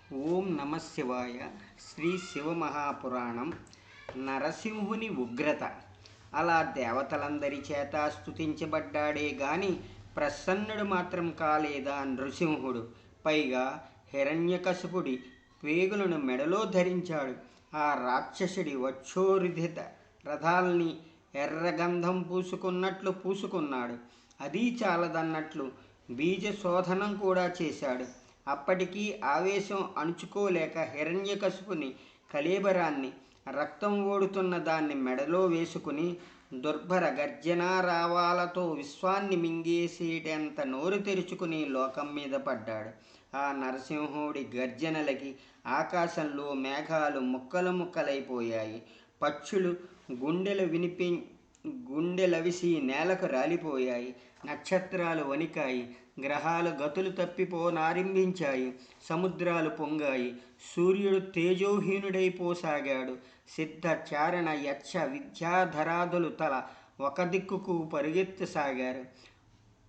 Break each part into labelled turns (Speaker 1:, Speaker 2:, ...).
Speaker 1: ఓం నమ శివాయ. శ్రీ శివమహాపురాణం. నరసింహుని ఉగ్రత. అలా దేవతలందరి చేత స్తుతించబడ్డాడే గాని ప్రసన్నుడు మాత్రం కాలేదా నృసింహుడు. పైగా హిరణ్యకశిపుడి పేగులను మెడలో ధరించాడు. ఆ రాక్షసుడి వక్షోరుధిత రథాల్ని ఎర్రగంధం పూసుకున్నట్లు పూసుకున్నాడు. అదీ చాలదన్నట్లు బీజ శోధనం కూడా చేశాడు. అప్పటికీ ఆవేశం అణుచుకోలేక హిరణ్యకశిపుని కళేబరాన్ని, రక్తం ఓడుతున్న దాన్ని మెడలో వేసుకుని దుర్భర గర్జనారావాలతో విశ్వాన్ని మింగేసేటంత నోరు తెరుచుకుని లోకం మీద పడ్డాడు. ఆ నరసింహుడి గర్జనలకి ఆకాశంలో మేఘాలు ముక్కలు ముక్కలైపోయాయి. పక్షులు గుండెలవిసి నేలకు రాలిపోయాయి. నక్షత్రాలు వణికాయి. గ్రహాలు గతులు తప్పిపోనారంభించాయి. సముద్రాలు పొంగాయి. సూర్యుడు తేజోహీనుడైపోసాగాడు. సిద్ధ చారణ యక్ష విద్యాధరాదులు తల ఒక దిక్కుకు పరుగెత్తసాగారు.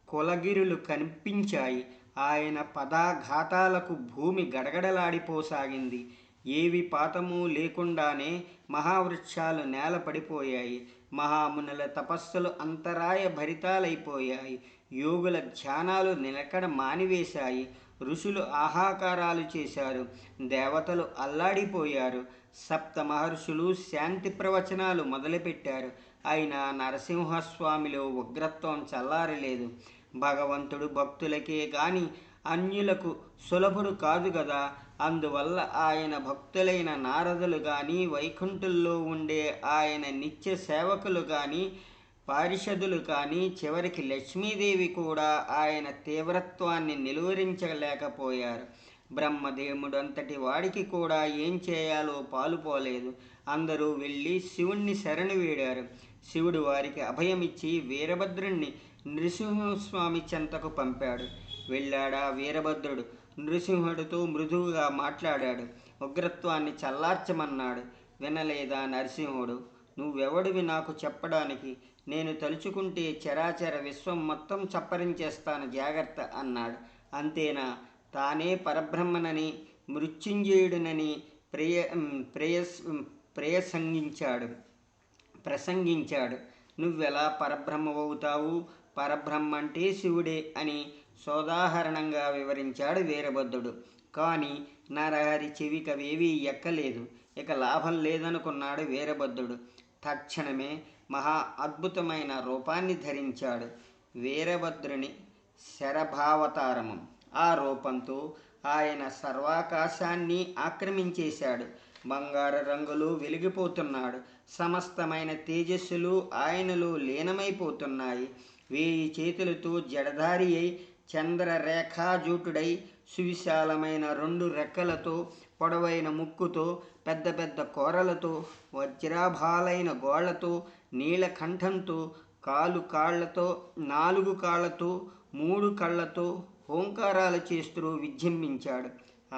Speaker 1: కులగిరులు కనిపించాయి. ఆయన పదాఘాతాలకు భూమి గడగడలాడిపోసాగింది. ఏవి పాతము లేకుండానే మహావృక్షాలు నేల పడిపోయాయి. మహామునుల తపస్సులు అంతరాయ భరితాలైపోయాయి. యోగుల ధ్యానాలు నిలకడ మానివేశాయి. ఋషులు ఆహాకారాలు చేశారు. దేవతలు అల్లాడిపోయారు. సప్త మహర్షులు శాంతి ప్రవచనాలు మొదలుపెట్టారు. అయినా నరసింహస్వామిలో ఉగ్రత్వం చల్లారలేదు. భగవంతుడు భక్తులకే గాని అన్యులకు సులభుడు కాదు గదా. అందువల్ల ఆయన భక్తులైన నారదులు గాని, వైకుంఠుల్లో ఉండే ఆయన నిత్య సేవకులు గాని, పారిషదులు కానీ, చివరికి లక్ష్మీదేవి కూడా ఆయన తీవ్రత్వాన్ని నిలువరించలేకపోయారు. బ్రహ్మదేవుడంతటి వాడికి కూడా ఏం చేయాలో పాలుపోలేదు. అందరూ వెళ్ళి శివుణ్ణి శరణు వేడారు. శివుడు వారికి అభయమిచ్చి వీరభద్రుణ్ణి నృసింహస్వామి చెంతకు పంపాడు. వెళ్ళాడా వీరభద్రుడు. నృసింహుడితో మృదువుగా మాట్లాడాడు. ఉగ్రత్వాన్ని చల్లార్చమన్నాడు. వినలేదా నరసింహుడు. నువ్వెవడివి నాకు చెప్పడానికి? నేను తలుచుకుంటే చరాచర విశ్వం మొత్తం చప్పరించేస్తాను, జాగ్రత్త అన్నాడు. అంతేనా? తానే పరబ్రహ్మనని, మృత్యుంజయుడినని ప్రసంగించాడు. నువ్వెలా పరబ్రహ్మవవుతావు? పరబ్రహ్మంటే శివుడే అని సోదాహరణంగా వివరించాడు వీరభద్రుడు. కానీ నరహరి చెవికవేవీ ఎక్కలేదు. ఇక లాభం లేదనుకున్నాడు వీరభద్రుడు. తక్షణమే మహా అద్భుతమైన రూపాన్ని ధరించాడు. వీరభద్రుని శరభావతారము. ఆ రూపంతో ఆయన సర్వాకాశాన్ని ఆక్రమించేశాడు. బంగారు రంగులో వెలిగిపోతున్నాడు. సమస్తమైన తేజస్సులు ఆయనలో లీనమైపోతున్నాయి. 1000 చేతులతో జడధారి అయి, చంద్రరేఖాజూటుడై, సువిశాలమైన 2 రెక్కలతో, పొడవైన ముక్కుతో, పెద్ద పెద్ద కోరలతో, వజ్రాభాలైన గోళ్లతో, నీలకంఠంతో, 4 కాళ్లతో, 4 కాళ్లతో, 3 కళ్లతో ఓంకారాలు చేస్తూ విజృంభించాడు.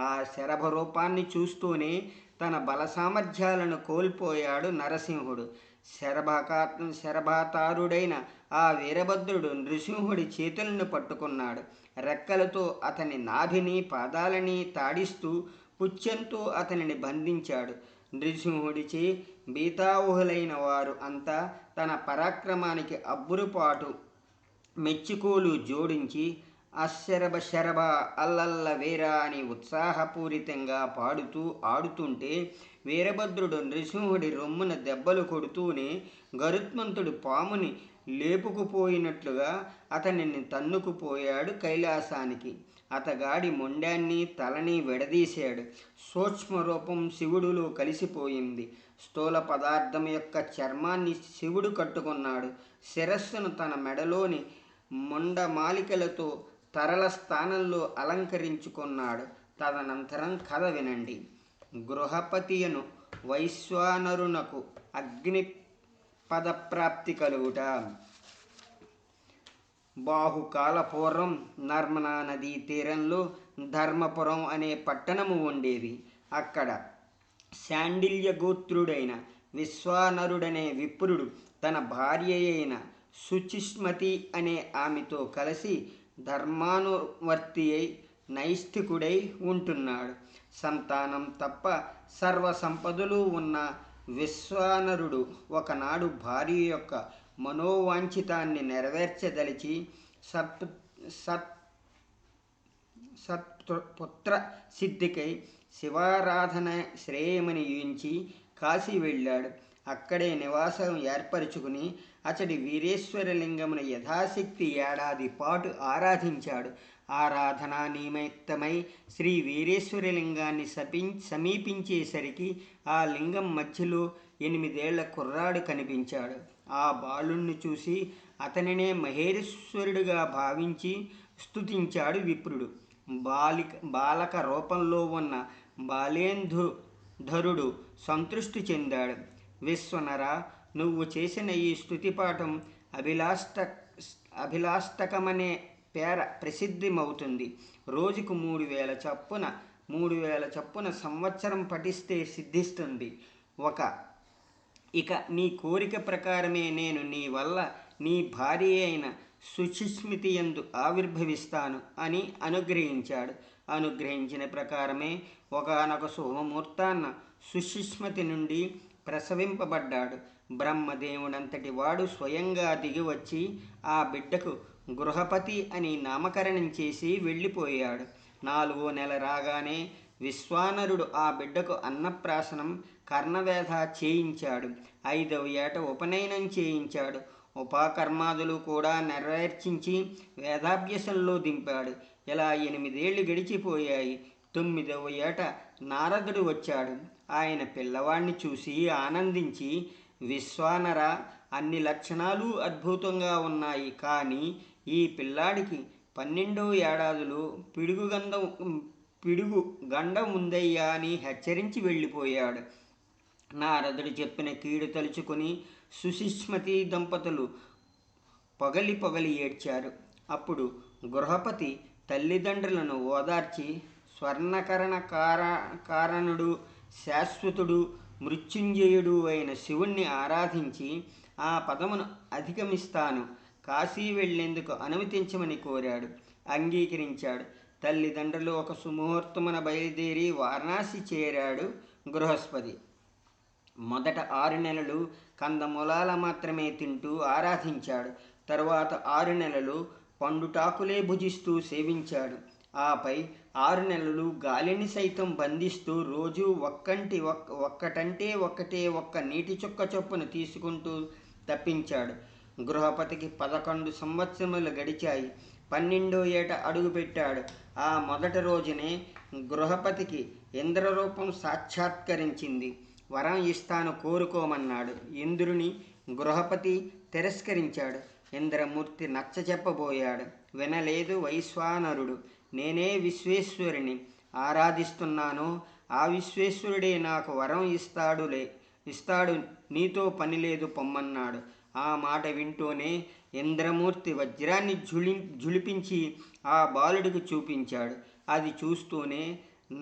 Speaker 1: ఆ శరభ రూపాన్ని చూస్తూనే తన బల సామర్థ్యాలను కోల్పోయాడు నరసింహుడు. శరభాతారుడైన ఆ వీరభద్రుడు నృసింహుడి చేతులను పట్టుకున్నాడు. రెక్కలతో అతని నాభిని, పాదాలని తాడిస్తూ పుచ్చెంతో అతనిని బంధించాడు. నృసింహుడిచే బీతావుహులైన వారు అంతా తన పరాక్రమానికి అబ్బురుపాటు మెచ్చుకోలు జోడించి అశరభ శరభ అల్లల్ల వీర అని ఉత్సాహపూరితంగా పాడుతూ ఆడుతుంటే వీరభద్రుడు నృసింహుడి రొమ్మున దెబ్బలు కొడుతూనే గరుత్మంతుడు పాముని లేపుకుపోయినట్లుగా అతనిని తన్నుకుపోయాడు కైలాసానికి. అతగాడి మొండాన్ని, తలని విడదీశాడు. సూక్ష్మరూపం శివుడిలో కలిసిపోయింది. స్థూల పదార్థం యొక్క చర్మాన్ని శివుడు కట్టుకున్నాడు. శిరస్సును తన మెడలోని మొండమాలికలతో తరల స్థానంలో అలంకరించుకున్నాడు. తదనంతరం కథ వినండి. గృహపతియను వైశ్వానరునకు అగ్ని పదప్రాప్తి కలుగుట. బాహుకాల పూర్వం నర్మదా నదీ తీరంలో ధర్మపురం అనే పట్టణము ఉండేది. అక్కడ శాండిల్య గోత్రుడైన విశ్వానరుడనే విప్రుడు తన భార్య అయిన శుచిస్మతి అనే ఆమెతో కలిసి ధర్మానువర్తి అయి నైష్ఠికుడై ఉంటున్నాడు. సంతానం తప్ప సర్వ సంపదలు ఉన్న విశ్వానరుడు ఒకనాడు భార్య యొక్క మనోవాంఛితాన్ని నెరవేర్చదలిచి సత్ సత్ సత్పుత్ర సిద్ధికై శివారాధన శ్రేయమని ఊహించి కాశీ వెళ్ళాడు. అక్కడే నివాసం ఏర్పరచుకుని అతడి వీరేశ్వరలింగమును యథాశక్తి ఏడాది పాటు ఆరాధించాడు. ఆరాధనా నిమిత్తమై శ్రీ వీరేశ్వరలింగాన్ని సమీపించేసరికి ఆ లింగం మధ్యలో 8 ఏళ్ల కుర్రాడు కనిపించాడు. ఆ బాలుణ్ణి చూసి అతనినే మహేశ్వరుడిగా భావించి స్తుతించాడు విప్రుడు. బాలక రూపంలో ఉన్న బాలేంధరుడు సంతృష్టి చెందాడు. విశ్వనర, నువ్వు చేసిన ఈ స్తుతిపాఠం అభిలాష్టకమనే పేర ప్రసిద్ధమవుతుంది. రోజుకు 3000 చప్పున సంవత్సరం పఠిస్తే సిద్ధిస్తుంది. ఇక నీ కోరిక ప్రకారమే నేను నీ వల్ల నీ భార్య అయిన సుచిస్మితి యందు ఆవిర్భవిస్తాను అని అనుగ్రహించాడు. అనుగ్రహించిన ప్రకారమే ఒకానొక శుభముహూర్తాన్న సుచిస్మతి నుండి ప్రసవింపబడ్డాడు. బ్రహ్మదేవుడంతటి వాడు స్వయంగా దిగివచ్చి ఆ బిడ్డకు గృహపతి అని నామకరణం చేసి వెళ్ళిపోయాడు. 4వ నెల రాగానే విశ్వానరుడు ఆ బిడ్డకు అన్నప్రాసనం కర్ణవేధ చేయించాడు. 5వ ఏట ఉపనయనం చేయించాడు. ఉపాకర్మాదులు కూడా నెరవేర్చించి వేదాభ్యాసంలో దింపాడు. ఇలా 8 ఏళ్ళు గడిచిపోయాయి. 9వ ఏట నారదుడు వచ్చాడు. ఆయన పిల్లవాణ్ణి చూసి ఆనందించి, విశ్వానర, అన్ని లక్షణాలు అద్భుతంగా ఉన్నాయి, కానీ ఈ పిల్లాడికి 12వ ఏడాదిలో పిడుగు గండం ఉందయ్యా అని హెచ్చరించి వెళ్ళిపోయాడు. నారదుడు చెప్పిన కీడు తలుచుకుని సుశిష్మతి దంపతులు పొగలి ఏడ్చారు. అప్పుడు గృహపతి తల్లిదండ్రులను ఓదార్చి స్వర్ణకరణ కారణుడు, శాశ్వతుడు, మృత్యుంజయుడు అయిన శివుణ్ణి ఆరాధించి ఆ పదమును అధిగమిస్తాను, కాశీ వెళ్లేందుకు అనుమతించమని కోరాడు. అంగీకరించాడు. తల్లిదండ్రులు ఒక సుముహూర్తమున బయలుదేరి వారణాసి చేరాడు బృహస్పతి. మొదట 6 నెలలు కందమూలాల మాత్రమే తింటూ ఆరాధించాడు. తరువాత 6 నెలలు పండుటాకులే భుజిస్తూ సేవించాడు. ఆపై 6 నెలలు గాలిని సైతం బంధిస్తూ రోజు ఒక్క నీటి చుక్క చొప్పున తీసుకుంటూ తప్పించాడు. గృహపతికి 11 సంవత్సరములు గడిచాయి. 12వ ఏట అడుగుపెట్టాడు. ఆ మొదటి రోజునే గృహపతికి ఇంద్రరూపం సాక్షాత్కరించింది. వరం ఇస్తాను, కోరుకోమన్నాడు. ఇంద్రుని గృహపతి తిరస్కరించాడు. ఇంద్రమూర్తి నచ్చ చెప్పబోయాడు. వినలేదు వైశ్వానరుడు. నేనే విశ్వేశ్వరుని ఆరాధిస్తున్నాను, ఆ విశ్వేశ్వరుడే నాకు వరం ఇస్తాడు, నీతో పనిలేదు, పొమ్మన్నాడు. ఆ మాట వింటూనే ఇంద్రమూర్తి వజ్రాన్ని జులిపించి ఆ బాలుడికి చూపించాడు. అది చూస్తూనే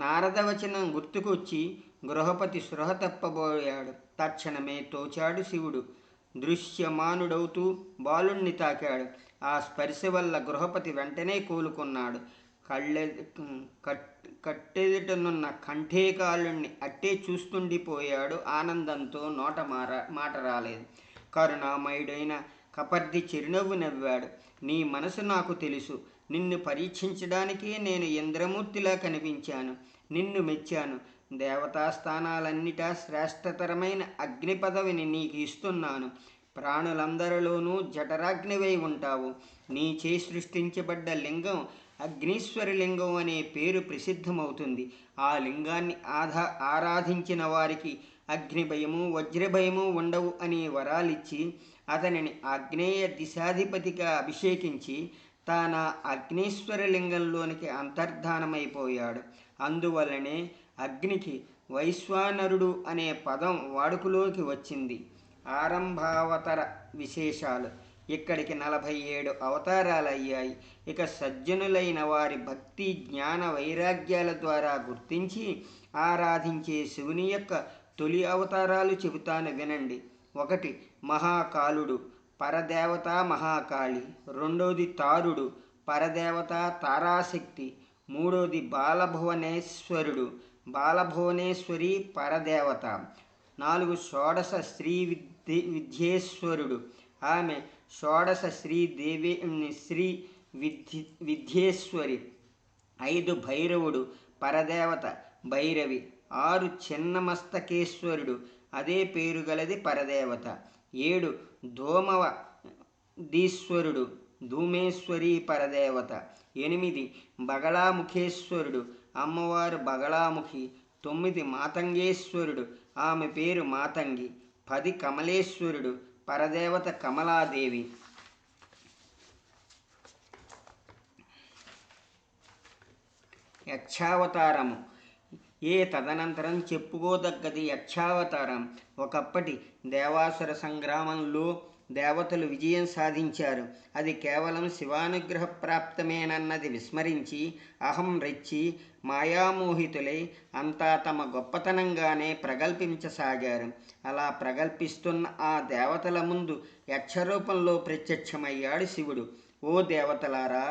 Speaker 1: నారదవచనం గుర్తుకొచ్చి గృహపతి స్పృహ తప్పబోయాడు. తక్షణమే తోచాడు శివుడు. దృశ్యమానుడవుతూ బాలుణ్ణి తాకాడు. ఆ స్పర్శ వల్ల గృహపతి వెంటనే కోలుకున్నాడు. కట్టెదుటనున్న కంఠేకాలుణ్ణి అట్టే చూస్తుండిపోయాడు. ఆనందంతో మాట రాలేదు. కరుణామయుడైన కపర్ది చిరునవ్వు నవ్వాడు. నీ మనసు నాకు తెలుసు. నిన్ను పరీక్షించడానికే నేను ఇంద్రమూర్తిలా కనిపించాను. నిన్ను మెచ్చాను. దేవతాస్థానాలన్నిటా శ్రేష్టతరమైన అగ్ని పదవిని నీకు ఇస్తున్నాను. ప్రాణులందరిలోనూ జఠరాగ్నివై ఉంటావు. నీచే సృష్టించబడ్డ లింగం అగ్నీశ్వర లింగం అనే పేరు ప్రసిద్ధమవుతుంది. ఆ లింగాన్ని ఆరాధించిన వారికి అగ్నిభయము, వజ్రభయము ఉండవు అని వరాలిచ్చి అతనిని ఆగ్నేయ దిశాధిపతిగా అభిషేకించి తాన అగ్నీశ్వర లింగంలోనికి అంతర్ధానమైపోయాడు. అందువల్లనే అగ్నికి వైశ్వానరుడు అనే పదం వాడుకలోకి వచ్చింది. ఆరంభావతార విశేషాలు. ఇక్కడికి 47 అవతారాలయ్యాయి. ఇక సజ్జనులైన వారి భక్తి, జ్ఞాన, వైరాగ్యాల ద్వారా గుర్తించి ఆరాధించే శివుని యొక్క తొలి అవతారాలు చెబుతాను వినండి. 1 మహాకాలుడు, పరదేవత మహాకాళి. 2ది తారుడు, పరదేవత తారాశక్తి. మూడోది బాలభువనేశ్వరుడు, బాలభువనేశ్వరి పరదేవత. 4 షోడశ శ్రీ విద్యేశ్వరుడు, ఆమె షోడశ శ్రీ విద్యేశ్వరి. 5 భైరవుడు, పరదేవత భైరవి. 6 చిన్నమస్తకేశ్వరుడు, అదే పేరు గలది పరదేవత. 7 ధూమవదీశ్వరుడు, ధూమేశ్వరి పరదేవత. 8 బగళాముఖేశ్వరుడు, అమ్మవారు బగళాముఖి. 9 మాతంగేశ్వరుడు, ఆమె పేరు మాతంగి. 10 కమలేశ్వరుడు, పరదేవత కమలాదేవి. యక్షావతారము. తదనంతరం చెప్పుకోదగ్గది యక్షావతారం. ఒకప్పటి దేవాసుర సంగ్రామంలో దేవతలు విజయం సాధించారు. అది కేవలం శివానుగ్రహ ప్రాప్తమేనన్నది విస్మరించి అహం రెచ్చి మాయామోహితులై అంతా తమ గొప్పతనంగానే ప్రగల్భించసాగారు. అలా ప్రగల్భిస్తున్న ఆ దేవతల ముందు యక్షరూపంలో ప్రత్యక్షమయ్యాడు శివుడు. ఓ దేవతలారా,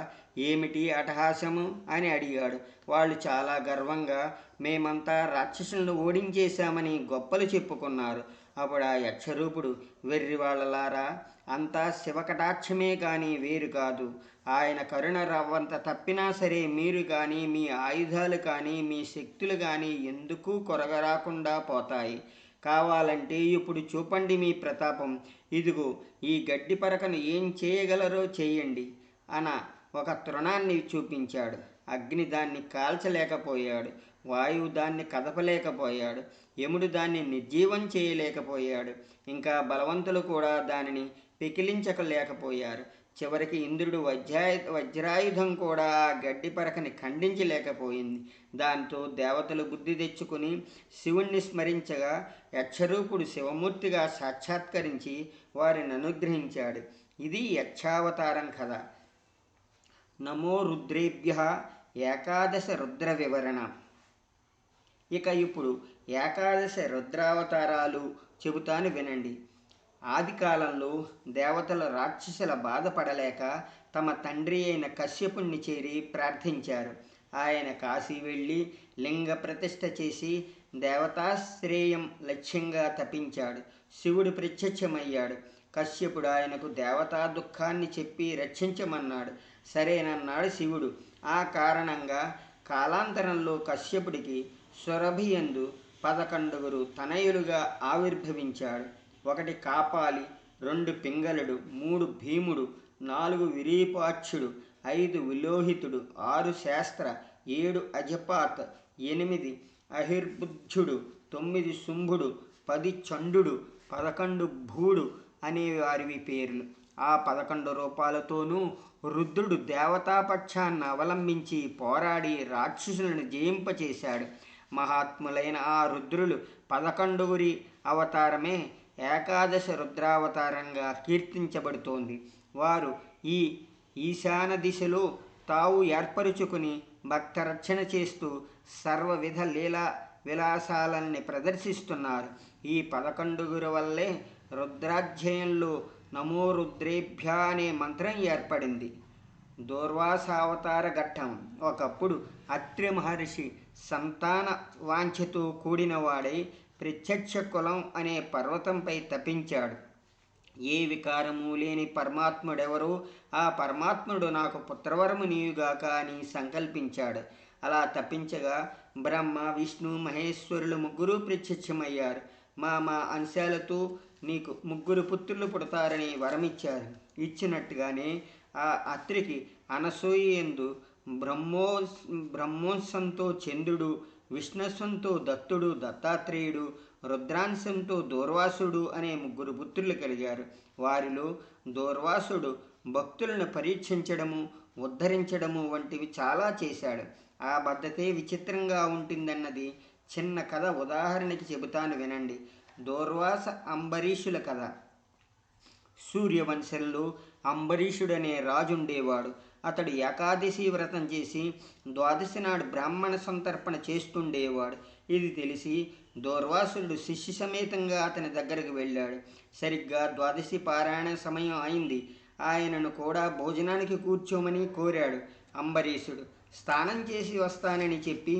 Speaker 1: ఏమిటి అటహాసము అని అడిగాడు. వాళ్ళు చాలా గర్వంగా మేమంతా రాక్షసులను ఓడించేశామని గొప్పలు చెప్పుకున్నారు. అప్పుడు ఆ యక్షరూపుడు, వెర్రివాళ్ళలారా, అంతా శివకటాక్షమే కానీ వేరు కాదు. ఆయన కరుణ రవ్వంత తప్పినా సరే మీరు కానీ మీ ఆయుధాలు కానీ మీ శక్తులు కానీ ఎందుకు కొరగరాకుండా పోతాయి. కావాలంటే ఇప్పుడు చూపండి మీ ప్రతాపం. ఇదిగో ఈ గడ్డి పరకను ఏం చేయగలరో చేయండి అన ఒక తృణాన్ని చూపించాడు. అగ్ని దాన్ని కాల్చలేకపోయాడు, వాయువు దాన్ని కదపలేకపోయాడు, యముడు దాన్ని నిర్జీవం చేయలేకపోయాడు, ఇంకా బలవంతులు కూడా దానిని పెకిలించలేకపోయారు. చివరికి ఇంద్రుడు వజ్రాయుధం కూడా ఆ గడ్డి పరకని ఖండించలేకపోయింది. దాంతో దేవతలు బుద్ధి తెచ్చుకుని శివుణ్ణి స్మరించగా యక్షరూపుడు శివమూర్తిగా సాక్షాత్కరించి వారిని అనుగ్రహించాడు. ఇది యక్షావతారం కథ. నమో రుద్రేభ్యః. ఏకాదశ రుద్ర వివరణ. ఇప్పుడు ఏకాదశ రుద్రావతారాలు చెబుతాను వినండి. ఆది కాలంలో దేవతలు రాక్షసుల బాధపడలేక తమ తండ్రి అయిన కశ్యపుణ్ణి చేరి ప్రార్థించారు. ఆయన కాశీ వెళ్ళి లింగ ప్రతిష్ఠ చేసి దేవతాశ్రేయం లక్ష్యంగా తపించాడు. శివుడు ప్రత్యక్షమయ్యాడు. కశ్యపుడు ఆయనకు దేవతా దుఃఖాన్ని చెప్పి రక్షించమన్నాడు. సరేనన్నాడు శివుడు. ఆ కారణంగా కాలాంతరంలో కశ్యపుడికి సురభియందు 11 తనయులుగా ఆవిర్భవించాడు. 1 కాపాలి, 2 పింగళుడు, 3 భీముడు, 4 విరూపాక్షుడు, 5 విలోహితుడు, 6 శాస్త్ర, 7 అజపాత్, 8 అహిర్బుద్ధుడు, 9 శుంభుడు, 10 చండుడు, 11 భూడు అనే వారివి పేర్లు. ఆ 11 రూపాలతోనూ రుద్రుడు దేవతాపక్షాన్ని అవలంబించి పోరాడి రాక్షసులను జయింపచేశాడు. మహాత్ములైన ఆ రుద్రులు 11 అవతారమే ఏకాదశ రుద్రావతారంగా కీర్తించబడుతోంది. వారు ఈ ఈశాన దిశలో తావు ఏర్పరుచుకుని భక్తరక్షణ చేస్తూ సర్వవిధ లీలా విలాసాలని ప్రదర్శిస్తున్నారు. ఈ 11 వల్లే రుద్రాధ్యాయంలో నమో రుద్రేభ్య అనే మంత్రం ఏర్పడింది. దూర్వాసావతార ఘట్టం. ఒకప్పుడు అత్రి మహర్షి సంతాన వాంఛతో కూడినవాడై ప్రత్యక్ష కులం అనే పర్వతంపై తపించాడు. ఏ వికారము లేని పరమాత్ముడెవరో ఆ పరమాత్ముడు నాకు పుత్రవరము నీయుగాక అని సంకల్పించాడు. అలా తప్పించగా బ్రహ్మ, విష్ణు, మహేశ్వరులు 3 ప్రత్యక్షమయ్యారు. మా అంశాలతో నీకు 3 పుత్రులు పుడతారని వరమిచ్చారు. ఇచ్చినట్టుగానే ఆ అత్రికి అనసూయందు బ్రహ్మోంశంతో చంద్రుడు, విష్ణుస్వంతో దత్తుడు దత్తాత్రేయుడు, రుద్రాంశంతో దూర్వాసుడు అనే 3 పుత్రులు కలిగారు. వారిలో దూర్వాసుడు భక్తులను పరీక్షించడము, ఉద్ధరించడము వంటివి చాలా చేశాడు. ఆ పద్ధతే విచిత్రంగా ఉంటుందన్నది చిన్న కథ ఉదాహరణకి చెబుతాను వినండి. దూర్వాస అంబరీషుల కథ. సూర్యవంశంలో అంబరీషుడనే రాజుండేవాడు. అతడు ఏకాదశి వ్రతం చేసి ద్వాదశి నాడు బ్రాహ్మణ సంతర్పణ చేస్తుండేవాడు. ఇది తెలిసి దూర్వాసుడు శిష్య సమేతంగా అతని దగ్గరకు వెళ్ళాడు. సరిగ్గా ద్వాదశి పారాయణ సమయం అయింది. ఆయనను కూడా భోజనానికి కూర్చోమని కోరాడు అంబరీషుడు. స్నానం చేసి వస్తానని చెప్పి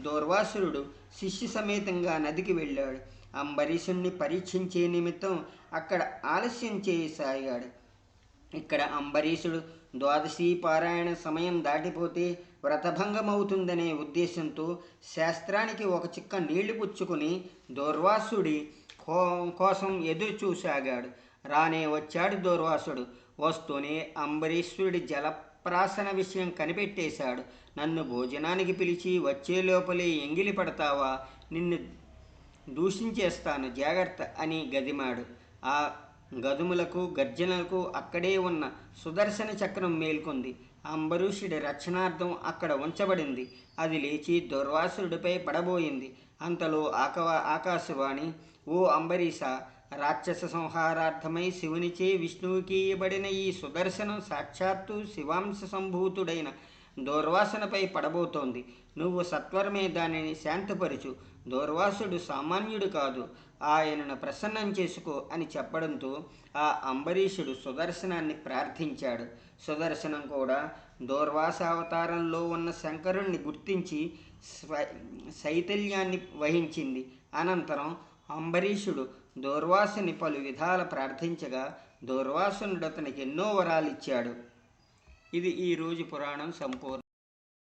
Speaker 1: దూర్వాసురుడు శిష్య సమేతంగా నదికి వెళ్ళాడు. అంబరీషుణ్ణి పరీక్షించే నిమిత్తం అక్కడ ఆలస్యం చేయసాగాడు. ఇక్కడ అంబరీషుడు ద్వాదశి పారాయణ సమయం దాటిపోతే వ్రతభంగమవుతుందనే ఉద్దేశంతో శాస్త్రానికి ఒక చిక్క నీళ్లు పుచ్చుకుని దూర్వాసుడి కోసం ఎదురు చూసాగాడు. రానే వచ్చాడు దూర్వాసుడు. వస్తూనే అంబరీషుడి జలప్రాసన విషయం కనిపెట్టేశాడు. నన్ను భోజనానికి పిలిచి వచ్చే లోపలే ఎంగిలి పడతావా, నిన్ను దూషించేస్తాను జాగ్రత్త అని గదిమాడు. ఆ గదుములకు గర్జనలకు అక్కడే ఉన్న సుదర్శన చక్రం మేల్కొంది. అంబరీషుడి రక్షణార్థం అక్కడ ఉంచబడింది. అది లేచి దూర్వాసుడిపై పడబోయింది. అంతలో ఆకాశవాణి, ఓ అంబరీష, రాక్షస సంహారార్థమై శివునిచే విష్ణువుకి ఇవ్వబడిన ఈ సుదర్శనం సాక్షాత్తు శివాంశ సంభూతుడైన దూర్వాసునిపై పడబోతోంది. నువ్వు సత్వరమే దానిని శాంతపరచు. దూర్వాసుడు సామాన్యుడు కాదు, ఆయనను ప్రసన్నం చేసుకో అని చెప్పడంతో ఆ అంబరీషుడు సుదర్శనాన్ని ప్రార్థించాడు. సుదర్శనం కూడా దూర్వాసావతారంలో ఉన్న శంకరుణ్ణి గుర్తించి శైథల్యాన్ని వహించింది. అనంతరం అంబరీషుడు దూర్వాసుని పలు విధాల ప్రార్థించగా దూర్వాసునుడు అతనికి ఎన్నో వరాలిచ్చాడు. ఇది ఈరోజు పురాణం సంపూర్ణం.